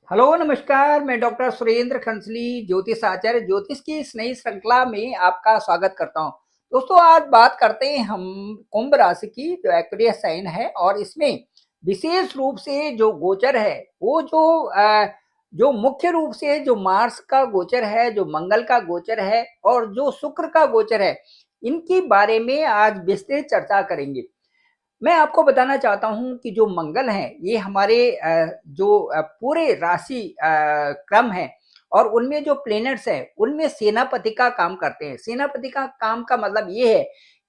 Hello नमस्कार। मैं doctor Surendra खंसली ज्योतिष आचार्य ज्योतिष की इस नई श्रृंखला में आपका स्वागत करता हूं। दोस्तों, आज बात करते हैं हम कुंभ राशि की, जो एक्वेरियस साइन है, और इसमें विशेष रूप से जो गोचर है वो जो मुख्य रूप से जो मार्स का गोचर है, जो मंगल का गोचर है और जो शुक्र का गोचर है, इनके बारे में आज विस्तृत चर्चा करेंगे। मैं आपको बताना चाहता हूँ कि जो मंगल है ये हमारे जो पूरे राशि क्रम है और उनमें जो प्लैनेट्स है उनमें सेनापति का काम करते हैं। सेनापति का काम का मतलब ये है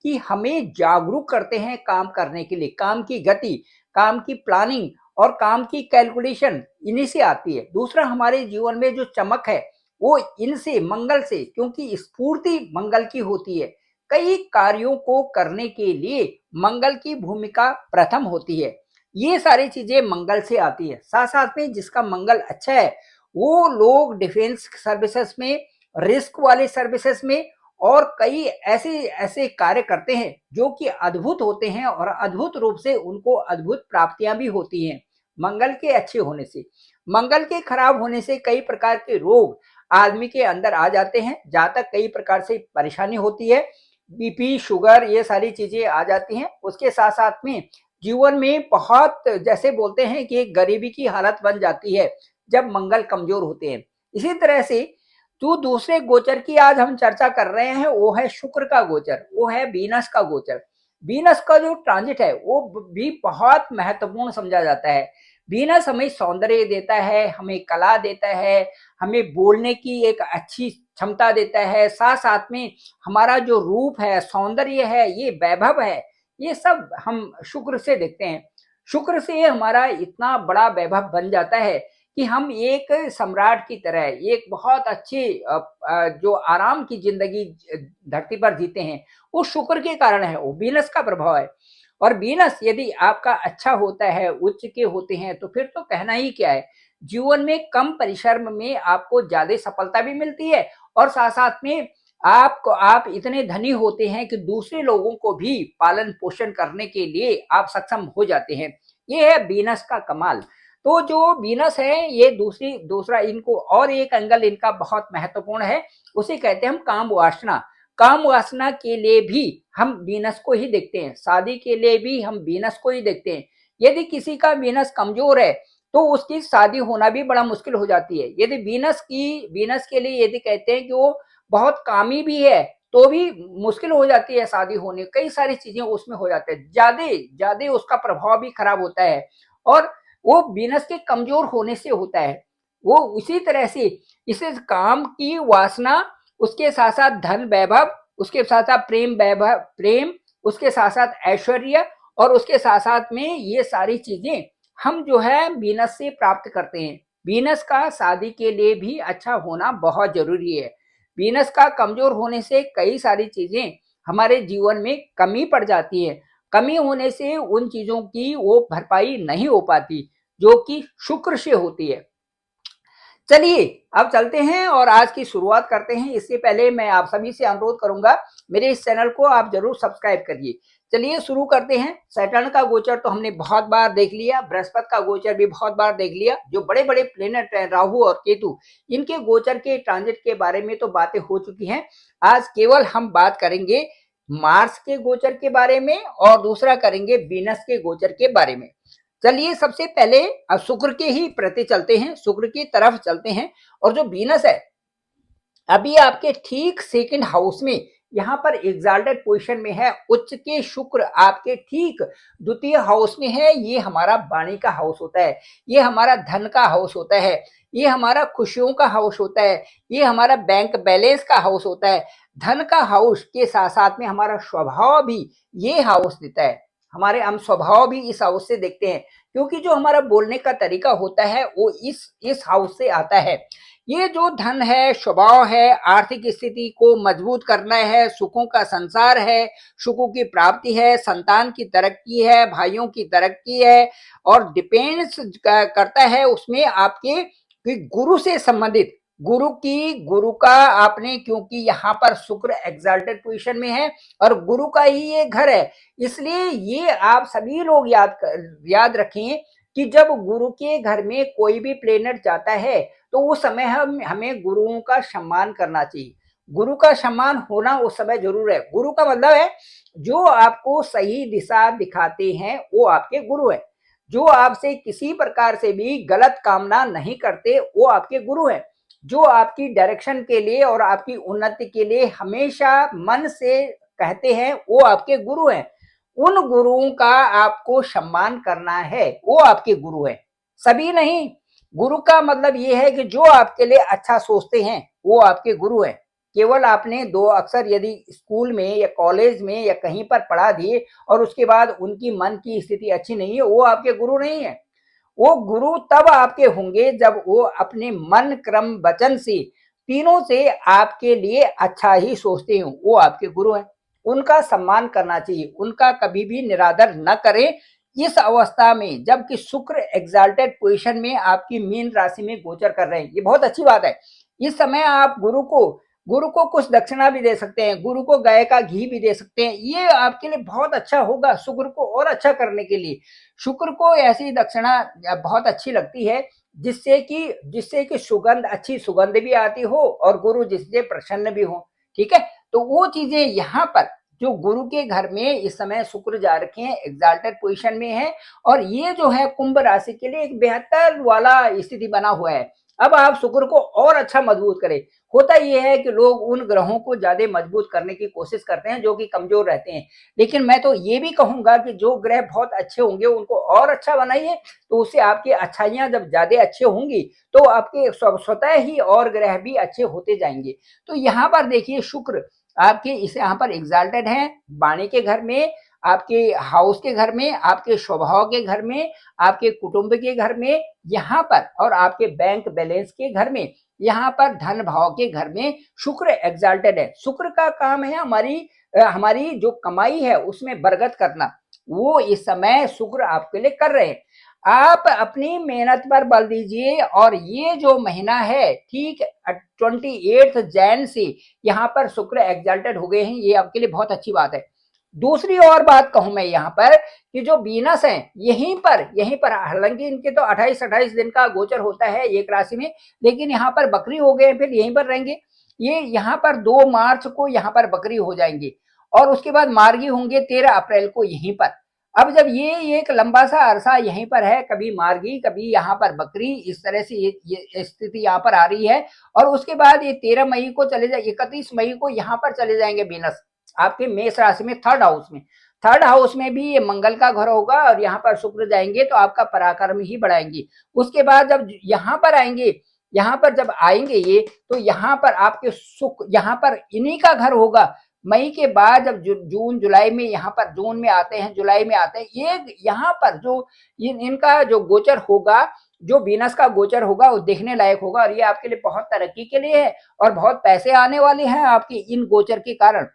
कि हमें जागरूक करते हैं काम करने के लिए। काम की गति, काम की प्लानिंग और काम की कैलकुलेशन इन्हीं से आती है। दूसरा, हमारे जीवन में जो चमक है वो इनसे, मंगल से, क्योंकि स्फूर्ति मंगल की होती है। कई कार्यों को करने के लिए मंगल की भूमिका प्रथम होती है। ये सारी चीजें मंगल से आती है। साथ साथ में जिसका मंगल अच्छा है वो लोग डिफेंस सर्विसेज में, रिस्क वाले सर्विसेज में और कई ऐसे ऐसे कार्य करते हैं जो कि अद्भुत होते हैं और अद्भुत रूप से उनको अद्भुत प्राप्तियां भी होती हैं मंगल के अच्छे होने से। मंगल के खराब होने से कई प्रकार के रोग आदमी के अंदर आ जाते हैं, जहां तक कई प्रकार से परेशानी होती है। बीपी, शुगर, ये सारी चीजें आ जाती हैं। उसके साथ साथ में जीवन में बहुत, जैसे बोलते हैं कि एक गरीबी की हालत बन जाती है जब मंगल कमजोर होते हैं। इसी तरह से जो दूसरे गोचर की आज हम चर्चा कर रहे हैं वो है शुक्र का गोचर, वो है वीनस का गोचर। वीनस का जो ट्रांजिट है वो भी बहुत महत्वपूर्ण समझा जाता है। वीनस हमें सौंदर्य देता है, हमें कला देता है, हमें बोलने की एक अच्छी क्षमता देता है। साथ साथ में हमारा जो रूप है, सौंदर्य है, ये वैभव है, ये सब हम शुक्र से देखते हैं। शुक्र से हमारा इतना बड़ा वैभव बन जाता है कि हम एक सम्राट की तरह, एक बहुत अच्छी जो आराम की जिंदगी धरती पर जीते हैं, वो शुक्र के कारण है, वो वीनस का प्रभाव है। और वीनस यदि आपका अच्छा होता है, उच्च के होते हैं, तो फिर तो कहना ही क्या है। जीवन में कम परिश्रम में आपको ज्यादा सफलता भी मिलती है और साथ साथ में आप इतने धनी होते हैं कि दूसरे लोगों को भी पालन पोषण करने के लिए आप सक्षम हो जाते हैं। ये है वीनस का कमाल। तो जो वीनस है ये दूसरा इनको और एक एंगल इनका बहुत महत्वपूर्ण है, उसे कहते हैं हम काम वासना। काम वासना के लिए भी हम वीनस को ही देखते हैं, शादी के लिए भी हम वीनस को ही देखते हैं। यदि किसी का वीनस कमजोर है तो उसकी शादी होना भी बड़ा मुश्किल हो जाती है। यदि वीनस के लिए यदि कहते हैं कि वो बहुत कामी भी है तो भी मुश्किल हो जाती है शादी होने। कई सारी चीजें उसमें हो जाते हैं, ज्यादा ज्यादा उसका प्रभाव भी खराब होता है और वो वीनस के कमजोर होने से होता है। वो उसी तरह से इसे काम की वासना, उसके साथ साथ धन वैभव, उसके साथ साथ प्रेम वैभव, प्रेम, उसके साथ साथ ऐश्वर्य और उसके साथ साथ में ये सारी चीजें हम जो है वीनस से प्राप्त करते हैं। वीनस का शादी के लिए भी अच्छा होना बहुत जरूरी है। वीनस का कमजोर होने से कई सारी चीजें हमारे जीवन में कमी पड़ जाती है। कमी होने से उन चीजों की वो भरपाई नहीं हो पाती जो कि शुक्र से होती है। चलिए अब चलते हैं और आज की शुरुआत करते हैं। इससे पहले मैं आप सभी से अनुरोध करूंगा, मेरे इस चैनल को आप जरूर सब्सक्राइब करिए। चलिए शुरू करते हैं। सैटर्न का गोचर तो हमने बहुत बार देख लिया, बृहस्पति का गोचर भी बहुत बार देख लिया। जो बड़े बड़े प्लेनेट हैं राहु और केतु, इनके गोचर के ट्रांजिट के बारे में तो बातें हो चुकी हैं। आज केवल हम बात करेंगे मार्स के गोचर के बारे में और दूसरा करेंगे वीनस के गोचर के बारे में। चलिए सबसे पहले शुक्र के ही प्रति चलते हैं, शुक्र की तरफ चलते हैं। और जो वीनस है अभी आपके ठीक सेकंड हाउस में, यहाँ पर एग्जाल्टेड पोजीशन में है। उच्च के शुक्र आपके ठीक द्वितीय हाउस में है। ये हमारा वाणी का हाउस होता है, ये हमारा धन का हाउस होता है, ये हमारा खुशियों का हाउस होता है, ये हमारा बैंक बैलेंस का हाउस होता है। धन का हाउस के साथ साथ में हमारा स्वभाव भी ये हाउस देता है। हमारे हम स्वभाव भी इस हाउस से देखते हैं, क्योंकि जो हमारा बोलने का तरीका होता है वो इस हाउस से आता है। ये जो धन है, स्वभाव है, आर्थिक स्थिति को मजबूत करना है, सुखों का संसार है, सुखों की प्राप्ति है, संतान की तरक्की है, भाइयों की तरक्की है और डिपेंड्स करता है उसमें आपके कि गुरु से संबंधित, गुरु का आपने, क्योंकि यहाँ पर शुक्र एग्जाल्टेड पोजीशन में है और गुरु का ही ये घर है, इसलिए ये आप सभी लोग याद रखें कि जब गुरु के घर में कोई भी प्लेनेट जाता है तो उस समय हमें गुरुओं का सम्मान करना चाहिए। गुरु का सम्मान होना उस समय जरूर है। गुरु का मतलब है जो आपको सही दिशा दिखाते हैं वो आपके गुरु है। जो आपसे किसी प्रकार से भी गलत कामना नहीं करते वो आपके गुरु है। जो आपकी डायरेक्शन के लिए और आपकी उन्नति के लिए हमेशा मन से कहते हैं वो आपके गुरु हैं। उन गुरुओं का आपको सम्मान करना है, वो आपके गुरु है, सभी नहीं। गुरु का मतलब ये है कि जो आपके लिए अच्छा सोचते हैं वो आपके गुरु है। केवल आपने दो अक्षर यदि स्कूल में या कॉलेज में या कहीं पर पढ़ा दिए और उसके बाद उनकी मन की स्थिति अच्छी नहीं है, वो आपके गुरु नहीं है। वो गुरु तब आपके होंगे जब वो अपने मन क्रम वचन से तीनों से आपके लिए अच्छा ही सोचते हो, वो आपके गुरु हैं। उनका सम्मान करना चाहिए, उनका कभी भी निरादर न करें। इस अवस्था में जबकि शुक्र एग्जाल्टेड पोजीशन में आपकी मीन राशि में गोचर कर रहे हैं, ये बहुत अच्छी बात है। इस समय आप गुरु को कुछ दक्षिणा भी दे सकते हैं, गुरु को गाय का घी भी दे सकते हैं, ये आपके लिए बहुत अच्छा होगा शुक्र को और अच्छा करने के लिए। शुक्र को ऐसी दक्षिणा बहुत अच्छी लगती है जिससे कि सुगंध अच्छी सुगंध भी आती हो और गुरु जिससे प्रसन्न भी हो। ठीक है, तो वो चीजें यहाँ पर जो गुरु के घर में इस समय शुक्र जा रखे हैं, एग्जाल्टेड पोजीशन में है और ये जो है कुंभ राशि के लिए एक बेहतर वाला स्थिति बना हुआ है। अब आप शुक्र को और अच्छा मजबूत करें। होता यह है कि लोग उन ग्रहों को ज्यादा मजबूत करने की कोशिश करते हैं जो कि कमजोर रहते हैं, लेकिन मैं तो ये भी कहूंगा कि जो ग्रह बहुत अच्छे होंगे उनको और अच्छा बनाइए, तो उससे आपकी अच्छाइयां जब ज्यादा अच्छे होंगी तो आपके स्वतः ही और ग्रह भी अच्छे होते जाएंगे। तो यहाँ पर देखिए शुक्र आपके इस यहाँ पर एग्जाल्टेड है वाणी के घर में, आपके हाउस के घर में, आपके स्वभाव के घर में, आपके कुटुंब के घर में, यहाँ पर और आपके बैंक बैलेंस के घर में, यहाँ पर धन भाव के घर में शुक्र एग्जाल्टेड है। शुक्र का काम है हमारी जो कमाई है उसमें बरकत करना, वो इस समय शुक्र आपके लिए कर रहे हैं। आप अपनी मेहनत पर बल दीजिए और ये जो महीना है ठीक 28 जैन से यहाँ पर शुक्र एग्जाल्टेड हो गए हैं, ये आपके लिए बहुत अच्छी बात है। दूसरी और बात कहूं मैं यहाँ पर कि जो वीनस है यहीं पर हालांकि इनके तो 28-28 दिन का गोचर होता है एक राशि में, लेकिन यहाँ पर बकरी हो गए, फिर यहीं पर रहेंगे। ये यहाँ पर 2 मार्च को यहाँ पर बकरी हो जाएंगे और उसके बाद मार्गी होंगे 13 अप्रैल को यहीं पर। अब जब ये एक लंबा सा अरसा यहीं पर है, कभी मार्गी कभी यहाँ पर बकरी, इस तरह से ये स्थिति यहाँ पर आ रही है और उसके बाद ये 13 मई को चले जाए, 31 मई को यहाँ पर चले जाएंगे वीनस आपके मेष राशि में थर्ड हाउस में। थर्ड हाउस में भी ये मंगल का घर होगा और यहाँ पर शुक्र जाएंगे तो आपका पराक्रम ही बढ़ाएंगे। उसके बाद जब यहाँ पर आएंगे, यहाँ पर जब आएंगे ये तो यहाँ पर आपके सुख यहाँ पर इन्हीं का घर होगा। मई के बाद जब जून जुलाई में यहाँ पर जून में आते हैं, जुलाई में आते हैं, ये यहाँ पर जो इनका जो गोचर होगा, जो वीनस का गोचर होगा वो देखने लायक होगा और ये आपके लिए बहुत तरक्की के लिए है और बहुत पैसे आने वाले हैं आपके इन गोचर के कारण।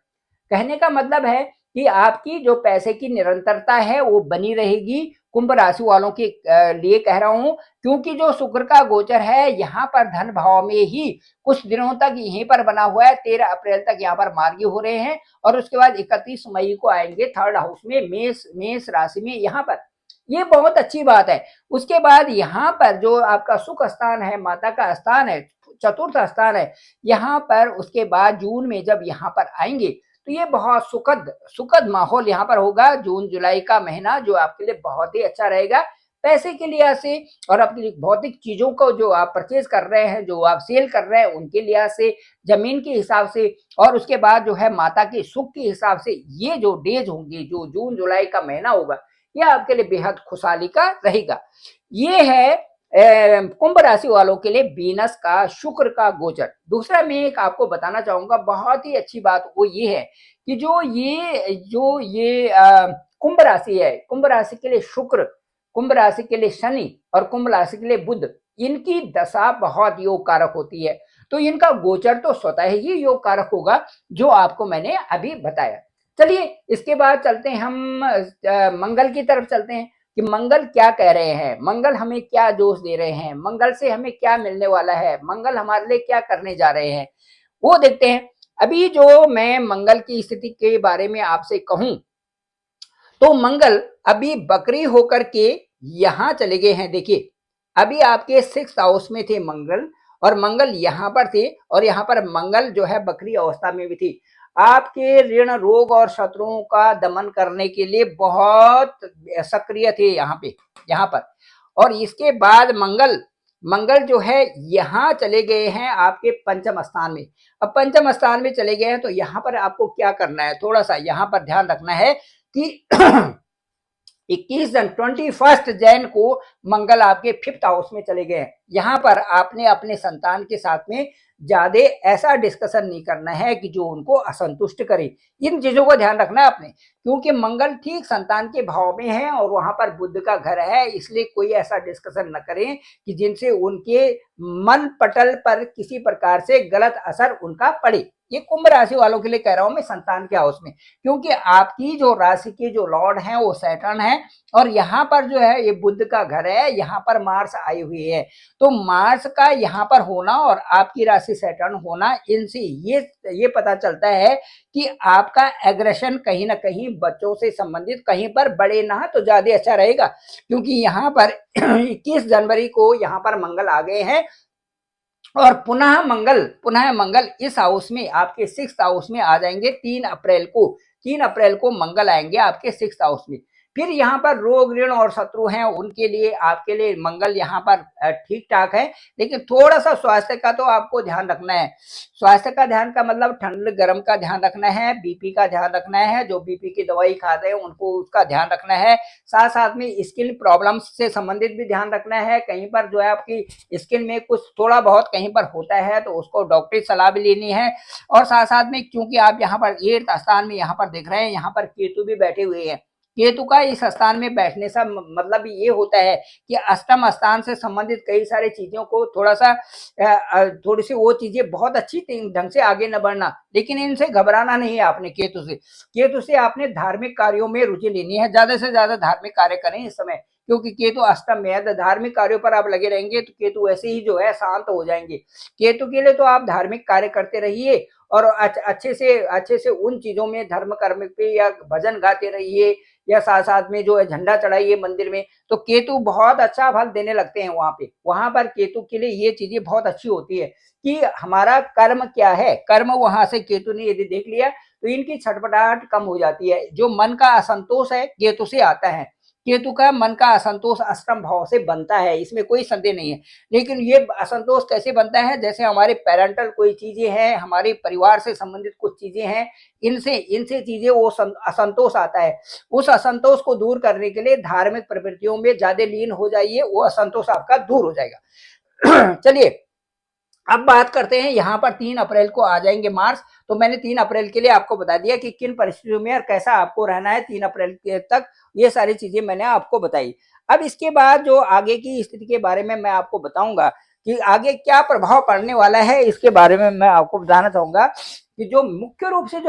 कहने का मतलब है कि आपकी जो पैसे की निरंतरता है वो बनी रहेगी। कुंभ राशि वालों के लिए कह रहा हूं, क्योंकि जो शुक्र का गोचर है यहाँ पर धन भाव में ही कुछ दिनों तक यहीं पर बना हुआ है, 13 अप्रैल तक यहाँ पर मार्गी हो रहे हैं और उसके बाद 31 मई को आएंगे थर्ड हाउस में मेष राशि में यहाँ पर। ये बहुत अच्छी बात है। उसके बाद यहाँ पर जो आपका सुख स्थान है, माता का स्थान है, चतुर्थ स्थान है यहाँ पर, उसके बाद जून में जब यहाँ पर आएंगे तो ये बहुत सुखद माहौल यहाँ पर होगा। जून जुलाई का महीना जो आपके लिए बहुत ही अच्छा रहेगा पैसे के लिहाज से और अपनी भौतिक चीजों को जो आप परचेज कर रहे हैं, जो आप सेल कर रहे हैं उनके लिहाज से, जमीन के हिसाब से और उसके बाद जो है माता के सुख के हिसाब से, ये जो डेज होंगे, जो जून जुलाई का महीना होगा, यह आपके लिए बेहद खुशहाली का रहेगा। ये है कुंभ राशि वालों के लिए वीनस का शुक्र का गोचर। दूसरा मैं एक आपको बताना चाहूंगा बहुत ही अच्छी बात, वो ये है कि जो ये कुंभ राशि है, कुंभ राशि के लिए शुक्र, कुंभ राशि के लिए शनि और कुंभ राशि के लिए बुध, इनकी दशा बहुत योग कारक होती है। तो इनका गोचर तो स्वतः ही योग कारक होगा जो आपको मैंने अभी बताया। चलिए इसके बाद चलते हैं हम मंगल की तरफ चलते हैं कि मंगल क्या कह रहे हैं, मंगल हमें क्या दोष दे रहे हैं, मंगल से हमें क्या मिलने वाला है, मंगल हमारे लिए क्या करने जा रहे हैं, वो देखते हैं। अभी जो मैं मंगल की स्थिति के बारे में आपसे कहूं तो मंगल अभी बकरी होकर के यहाँ चले गए हैं। देखिए अभी आपके 6th हाउस में थे मंगल, और मंगल यहाँ पर थे, और यहाँ पर मंगल जो है बकरी अवस्था में भी थी। आपके ऋण रोग और शत्रुओं का दमन करने के लिए बहुत सक्रिय थे यहाँ पे, यहाँ पर। और इसके बाद मंगल मंगल जो है यहाँ चले गए हैं आपके पंचम स्थान में। अब पंचम स्थान में चले गए हैं तो यहाँ पर आपको क्या करना है, थोड़ा सा यहाँ पर ध्यान रखना है कि 21 जैन को मंगल आपके 5th हाउस में चले गए हैं। यहाँ पर आपने अपने संतान के साथ में ज्यादा ऐसा डिस्कशन नहीं करना है कि जो उनको असंतुष्ट करे। इन चीजों को ध्यान रखना है आपने, क्योंकि मंगल ठीक संतान के भाव में है और वहां पर बुध का घर है, इसलिए कोई ऐसा डिस्कशन न करें कि जिनसे उनके मन पटल पर किसी प्रकार से गलत असर उनका पड़े। ये कुंभ राशि वालों के लिए कह रहा हूं मैं, संतान के हाउस में, क्योंकि आपकी जो राशि के जो लॉर्ड हैं वो सैटर्न है, और यहाँ पर जो है ये बुध का घर है, यहाँ पर मार्स आई हुई है। तो मार्स का यहाँ पर होना और आपकी राशि सैटर्न होना, इनसे ये पता चलता है कि आपका एग्रेशन कहीं ना कहीं बच्चों से संबंधित कहीं पर बढ़े ना तो ज्यादा अच्छा रहेगा, क्योंकि यहाँ पर 21 जनवरी को यहाँ पर मंगल आ गए हैं, और पुनः मंगल इस हाउस में आपके 6th हाउस में आ जाएंगे। 3 अप्रैल को मंगल आएंगे आपके 6th हाउस में। फिर यहाँ पर रोग ऋण और शत्रु हैं, उनके लिए आपके लिए मंगल यहाँ पर ठीक ठाक है, लेकिन थोड़ा सा स्वास्थ्य का तो आपको ध्यान रखना है। स्वास्थ्य का ध्यान का मतलब ठंड गर्म का ध्यान रखना है, बीपी का ध्यान रखना है, जो बीपी की दवाई खाते हैं उनको उसका ध्यान रखना है। साथ साथ में स्किन प्रॉब्लम्स से संबंधित भी ध्यान रखना है। कहीं पर जो है आपकी स्किन में कुछ थोड़ा बहुत कहीं पर होता है तो उसको डॉक्टरी सलाह भी लेनी है। और साथ साथ में क्योंकि आप यहाँ पर 8th स्थान में यहाँ पर देख रहे हैं, यहाँ पर केतु भी बैठे हुए हैं। केतु का इस स्थान में बैठने से मतलब ये होता है कि अष्टम स्थान से संबंधित कई सारी चीजों को थोड़ा सा थोड़ी सी वो चीजें बहुत अच्छी ढंग से आगे न बढ़ना, लेकिन इनसे घबराना नहीं है आपने। केतु से आपने धार्मिक कार्यों में रुचि लेनी है, ज्यादा से ज्यादा धार्मिक कार्य करें इस समय, क्योंकि केतु अष्टम में है। धार्मिक कार्यों पर आप लगे रहेंगे तो केतु ऐसे ही जो है शांत हो जाएंगे। केतु के लिए तो आप धार्मिक कार्य करते रहिए, और अच्छे से उन चीजों में धर्म कर्म पे या भजन गाते रहिए, या साथ साथ में जो है झंडा चढ़ाइए मंदिर में, तो केतु बहुत अच्छा फल देने लगते हैं वहां पर केतु के लिए ये चीजें बहुत अच्छी होती है कि हमारा कर्म क्या है, कर्म वहां से केतु ने यदि देख लिया तो इनकी छटपटाहट कम हो जाती है। जो मन का असंतोष है केतु से आता है, केतु का मन का असंतोष अष्टम भाव से बनता है, इसमें कोई संदेह नहीं है। लेकिन ये असंतोष कैसे बनता है, जैसे हमारे पेरेंटल कोई चीजें हैं, हमारे परिवार से संबंधित कुछ चीजें हैं, इनसे इनसे चीजें वो असंतोष आता है। उस असंतोष को दूर करने के लिए धार्मिक प्रवृत्तियों में ज्यादा लीन हो जाइए, वो असंतोष आपका दूर हो जाएगा। चलिए अब बात करते हैं, यहाँ पर 3 अप्रैल को आ जाएंगे मार्च। तो मैंने 3 अप्रैल के लिए आपको बता दिया कि किन परिस्थितियों में और कैसा आपको रहना है 3 अप्रैल तक, ये सारी चीजें मैंने आपको बताई। अब इसके बाद जो आगे की स्थिति के बारे में मैं आपको बताऊंगा कि आगे क्या प्रभाव पड़ने वाला है, इसके बारे में मैं आपको बताना चाहूंगा कि जो मुख्य रूप से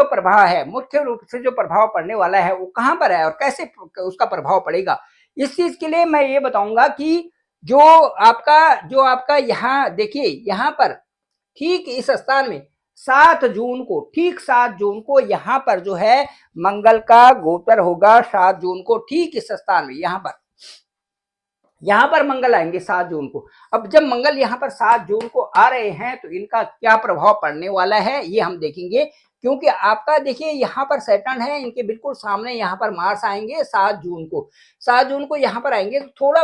जो प्रभाव पड़ने वाला है वो कहाँ पर है और कैसे उसका प्रभाव पड़ेगा। इस चीज के लिए मैं ये बताऊंगा कि जो आपका यहाँ देखिए, यहाँ पर ठीक इस स्थान में 7 जून को यहाँ पर जो है मंगल का गोचर होगा। 7 जून को ठीक इस स्थान में यहाँ पर मंगल आएंगे 7 जून को। अब जब मंगल यहाँ पर 7 जून को आ रहे हैं तो इनका क्या प्रभाव पड़ने वाला है ये हम देखेंगे, क्योंकि आपका देखिए यहाँ पर सैटर्न है, इनके बिल्कुल सामने यहाँ पर मार्स आएंगे 7 जून को। 7 जून को यहाँ पर आएंगे तो थोड़ा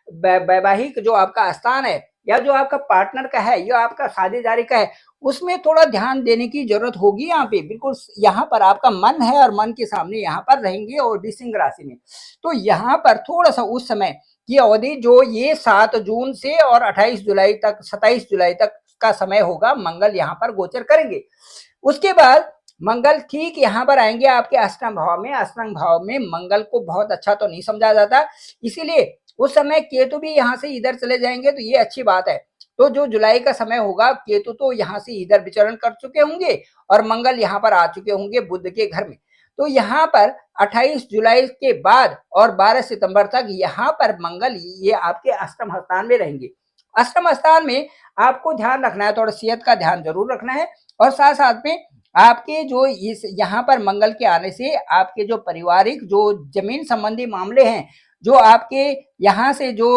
वैवाहिक जो आपका स्थान है या जो आपका पार्टनर का है या आपका साझेदारी का है, उसमें थोड़ा ध्यान देने की जरूरत होगी। यहाँ पे बिल्कुल यहाँ पर आपका मन है और मन के सामने यहाँ पर रहेंगे, और भी सिंह राशि में। तो यहाँ पर थोड़ा सा उस समय की अवधि जो ये 7 जून से और 27 जुलाई तक का समय होगा, मंगल यहाँ पर गोचर करेंगे। उसके बाद मंगल ठीक यहाँ पर आएंगे आपके अष्टम भाव में। अष्टम भाव में मंगल को बहुत अच्छा तो नहीं समझा जाता, इसीलिए उस समय केतु भी यहाँ से इधर चले जाएंगे तो ये अच्छी बात है। तो जो जुलाई का समय होगा, केतु तो यहाँ से इधर विचरण कर चुके होंगे और मंगल यहाँ पर आ चुके होंगे बुध के घर में। तो यहाँ पर 28 जुलाई के बाद और 12 सितंबर तक यहाँ पर मंगल ये आपके अष्टम स्थान में रहेंगे। अष्टम स्थान में आपको ध्यान रखना है, थोड़ा सेहत का ध्यान जरूर रखना है, और साथ साथ में आपके जो इस यहाँ पर मंगल के आने से आपके जो पारिवारिक जो जमीन संबंधी मामले हैं, जो आपके यहाँ से जो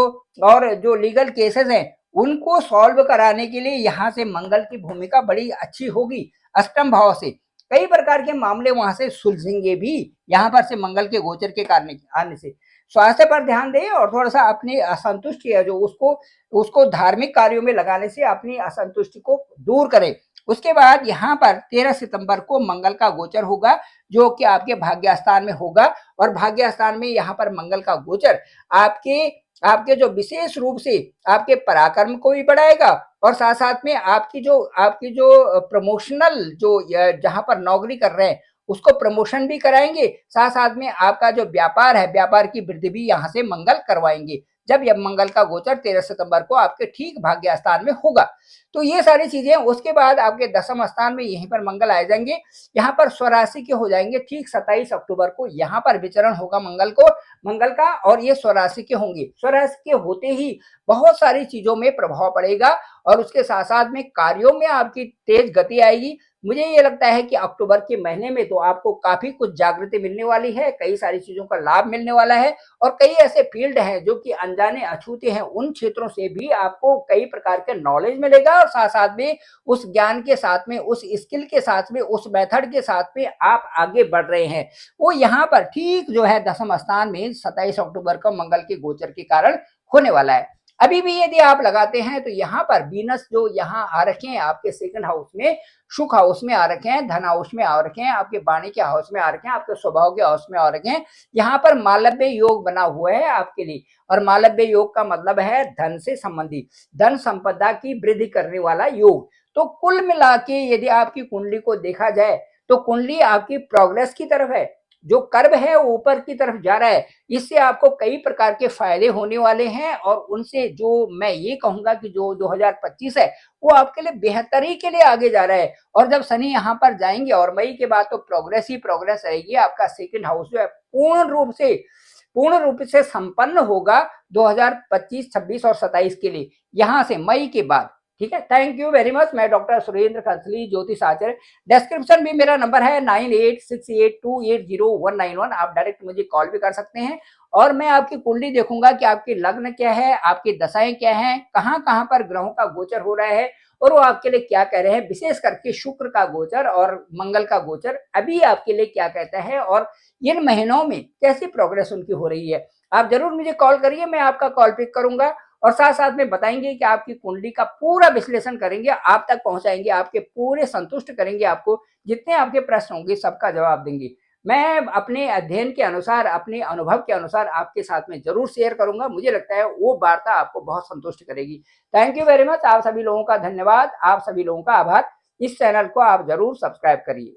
और जो लीगल केसेस हैं उनको सॉल्व कराने के लिए यहाँ से मंगल की भूमिका बड़ी अच्छी होगी। अष्टम भाव से कई प्रकार के मामले वहां से सुलझेंगे भी, यहाँ पर से मंगल के गोचर के कारण आने से। स्वास्थ्य पर ध्यान दें और थोड़ा सा अपनी असंतुष्टि है जो उसको उसको धार्मिक कार्यों में लगाने से अपनी असंतुष्टि को दूर करें। उसके बाद यहाँ पर 13 सितंबर को मंगल का गोचर होगा जो कि आपके भाग्य स्थान में होगा, और भाग्य स्थान में यहाँ पर मंगल का गोचर आपके आपके जो विशेष रूप से आपके पराक्रम को भी बढ़ाएगा, और साथ साथ में आपकी जो प्रमोशनल जो जहां पर नौकरी कर रहे हैं उसको प्रमोशन भी कराएंगे। साथ साथ में आपका जो व्यापार है व्यापार की वृद्धि भी यहाँ से मंगल करवाएंगे जब यह मंगल का गोचर 13 सितंबर को आपके ठीक भाग्य स्थान में होगा। तो ये सारी चीजें, उसके बाद आपके दसम स्थान में यहीं पर मंगल आ जाएंगे, यहाँ पर स्वराशि के हो जाएंगे ठीक 27 अक्टूबर को यहाँ पर विचरण होगा मंगल का, और ये स्वराशि के होंगे। स्वराशि के होते ही बहुत सारी चीजों में प्रभाव पड़ेगा और उसके साथ साथ में कार्यों में आपकी तेज गति आएगी। मुझे ये लगता है कि अक्टूबर के महीने में तो आपको काफी कुछ जागृति मिलने वाली है, कई सारी चीजों का लाभ मिलने वाला है, और कई ऐसे फील्ड हैं जो कि अनजाने अछूते हैं, उन क्षेत्रों से भी आपको कई प्रकार के नॉलेज मिलेगा, और साथ साथ में उस ज्ञान के साथ में, उस स्किल के साथ में, उस मेथड के साथ में आप आगे बढ़ रहे हैं। वो यहाँ पर ठीक जो है दसम स्थान में 27 अक्टूबर को मंगल के गोचर के कारण होने वाला है। अभी भी यदि आप लगाते हैं तो यहाँ पर वीनस जो यहाँ आ रखे हैं आपके सेकंड हाउस में, सुख हाउस में आ रखे हैं, धन हाउस में आ रखे हैं, आपके वाणी के हाउस में आ रखे हैं, आपके स्वभाव के हाउस में आ रखे हैं। यहाँ पर मालव्य योग बना हुआ है आपके लिए, और मालव्य योग का मतलब है धन से संबंधित, धन संपदा की वृद्धि करने वाला योग। तो कुल मिला के यदि आपकी कुंडली को देखा जाए तो कुंडली आपकी प्रोग्रेस की तरफ है, जो कर्व है ऊपर की तरफ जा रहा है। इससे आपको कई प्रकार के फायदे होने वाले हैं, और उनसे जो मैं ये कहूंगा कि जो 2025 है वो आपके लिए बेहतरी के लिए आगे जा रहा है। और जब शनि यहाँ पर जाएंगे और मई के बाद तो प्रोग्रेस ही प्रोग्रेस रहेगी। आपका सेकंड हाउस जो है पूर्ण रूप से संपन्न होगा 2025, 26 और 27 के लिए, यहां से मई के बाद। ठीक है, थैंक यू वेरी मच। मैं डॉक्टर सुरेंद्र खंसली, ज्योतिष आचार्य। डिस्क्रिप्शन भी मेरा नंबर है 9868280191। आप डायरेक्ट मुझे कॉल भी कर सकते हैं, और मैं आपकी कुंडली देखूंगा कि आपकी लग्न क्या है, आपकी दशाएं क्या हैं, कहाँ कहाँ पर ग्रहों का गोचर हो रहा है, और वो आपके लिए क्या कह रहे हैं। विशेष करके शुक्र का गोचर और मंगल का गोचर अभी आपके लिए क्या कहता है, और इन महीनों में कैसी प्रोग्रेस उनकी हो रही है। आप जरूर मुझे कॉल करिए, मैं आपका कॉल पिक करूंगा, और साथ साथ में बताएंगे कि आपकी कुंडली का पूरा विश्लेषण करेंगे, आप तक पहुंचाएंगे, आपके पूरे संतुष्ट करेंगे, आपको जितने आपके प्रश्न होंगे सबका जवाब देंगे। मैं अपने अध्ययन के अनुसार, अपने अनुभव के अनुसार आपके साथ में जरूर शेयर करूंगा। मुझे लगता है वो वार्ता आपको बहुत संतुष्ट करेगी। Thank you very much. आप सभी लोगों का धन्यवाद, आप सभी लोगों का आभार। इस चैनल को आप जरूर सब्सक्राइब करिए।